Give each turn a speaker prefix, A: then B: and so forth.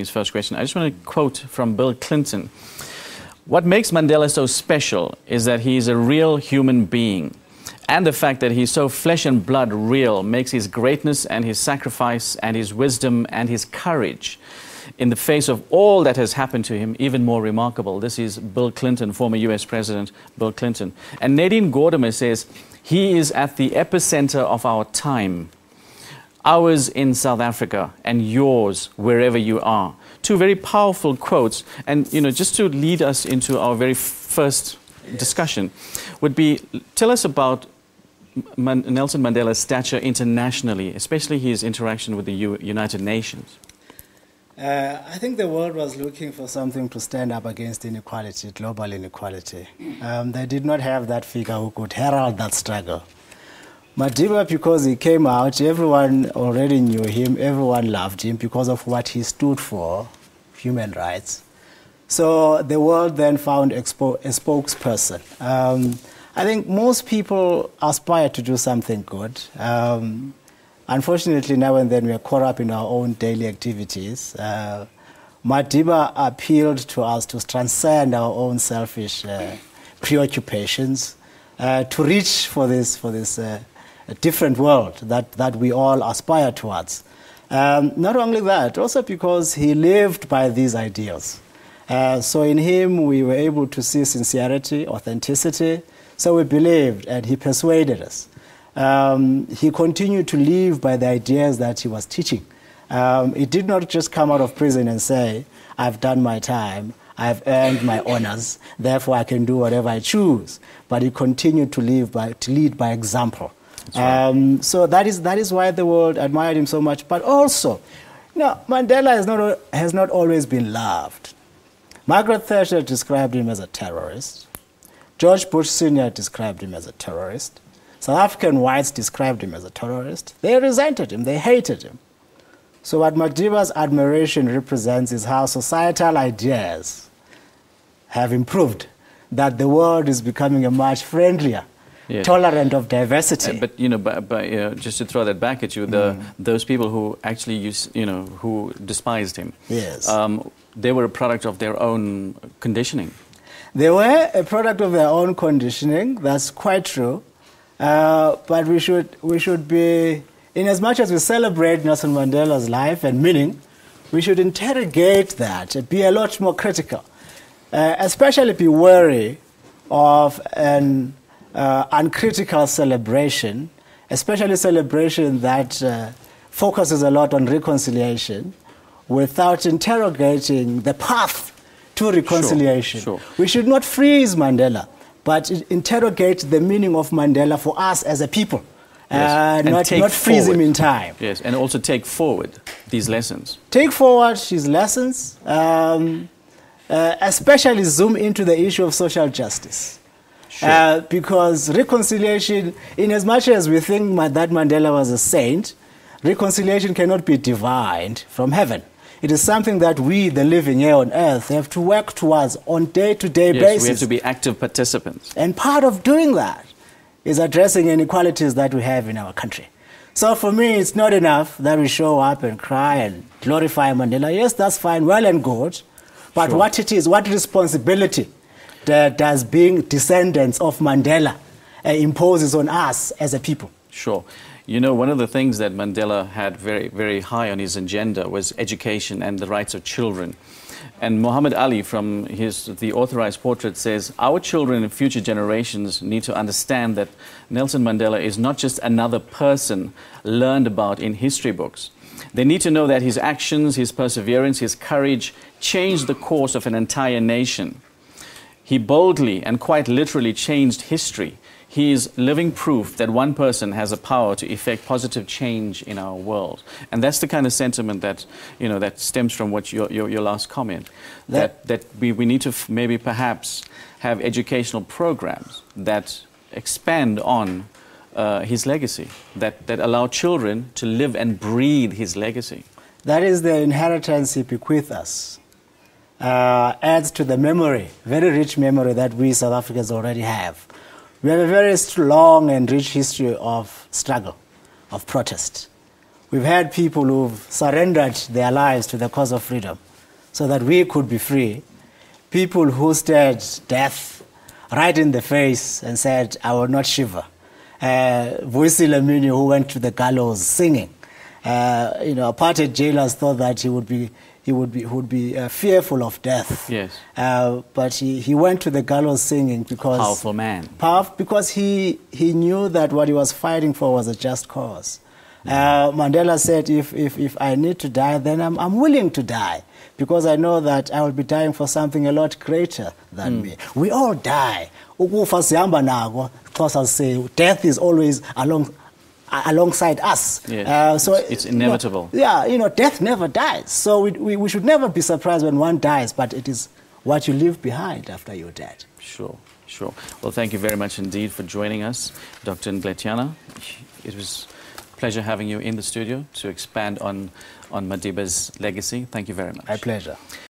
A: his first question, I just want to quote from Bill Clinton. What makes Mandela so special is that he is a real human being. And the fact that he's so flesh and blood real makes his greatness and his sacrifice and his wisdom and his courage in the face of all that has happened to him even more remarkable. This is Bill Clinton, former US President Bill Clinton. And Nadine Gordimer says, he is at the epicenter of our time. Ours in South Africa and yours wherever you are. Two very powerful quotes. And, just to lead us into our very first discussion would be, tell us about Nelson Mandela's stature internationally, especially his interaction with the United Nations.
B: I think the world was looking for something to stand up against inequality, global inequality. They did not have that figure who could herald that struggle. Madiba, because he came out, everyone already knew him, everyone loved him because of what he stood for, human rights. So the world then found a spokesperson. I think most people aspire to do something good. Unfortunately, now and then we are caught up in our own daily activities. Madiba appealed to us to transcend our own selfish preoccupations, to reach for this different world that we all aspire towards. Not only that, also because he lived by these ideals. So in him, we were able to see sincerity, authenticity. So we believed, and he persuaded us. He continued to live by the ideas that he was teaching. He did not just come out of prison and say, I've done my time, I've earned my honors, therefore I can do whatever I choose. But he continued to lead by example. Right. So that is why the world admired him so much. But also, Mandela has not always been loved. Margaret Thatcher described him as a terrorist. George Bush Sr. described him as a terrorist. South African whites described him as a terrorist. They resented him. They hated him. So what Madiba's admiration represents is how societal ideas have improved, that the world is becoming a much friendlier, tolerant of diversity.
A: But just to throw that back at you, those people who actually who despised him,
B: yes,
A: they were a product of their own conditioning.
B: They were a product of their own conditioning. That's quite true. But we should be, in as much as we celebrate Nelson Mandela's life and meaning, we should interrogate that, be a lot more critical, especially be wary of an uncritical celebration, especially celebration that focuses a lot on reconciliation without interrogating the path to reconciliation.
A: Sure.
B: We should not freeze Mandela, but interrogate the meaning of Mandela for us as a people, not freeze him in time.
A: Yes, and also take forward these lessons.
B: Take forward his lessons, especially zoom into the issue of social justice. Sure. Because reconciliation, in as much as we think that Mandela was a saint, reconciliation cannot be divined from heaven. It is something that we, the living here on earth, have to work towards on day-to-day basis.
A: We have to be active participants.
B: And part of doing that is addressing inequalities that we have in our country. So for me, it's not enough that we show up and cry and glorify Mandela. Yes, that's fine, well and good. But sure, what responsibility does being descendants of Mandela imposes on us as a people?
A: Sure. One of the things that Mandela had very, very high on his agenda was education and the rights of children. And Muhammad Ali, from the authorized portrait, says, our children and future generations need to understand that Nelson Mandela is not just another person learned about in history books. They need to know that his actions, his perseverance, his courage changed the course of an entire nation. He boldly and quite literally changed history. He is living proof that one person has a power to effect positive change in our world. And that's the kind of sentiment that, that stems from what your last comment. That we need to maybe perhaps have educational programs that expand on his legacy, that allow children to live and breathe his legacy.
B: That is the inheritance he bequeathed us. Adds to the memory, very rich memory that we South Africans already have. We have a very long and rich history of struggle, of protest. We've had people who've surrendered their lives to the cause of freedom. so that we could be free. People who stared death right in the face and said, I will not shiver. Vuyisile Mini, who went to the gallows singing. Apartheid jailers thought that he would be fearful of death.
A: Yes.
B: But he went to the gallows singing because...
A: Powerful man.
B: Because he knew that what he was fighting for was a just cause. Mandela said, if I need to die, then I'm willing to die, because I know that I will be dying for something a lot greater than me. We all die. Ukufa sihamba nako. Xhosa say death is always alongside us.
A: Yes. So it's inevitable.
B: Death never dies. So we should never be surprised when one dies, but it is what you leave behind after you're dead.
A: Sure. Well, thank you very much indeed for joining us, Dr. Ndletyana. It was a pleasure having you in the studio to expand on Madiba's legacy. Thank you very much.
B: My pleasure.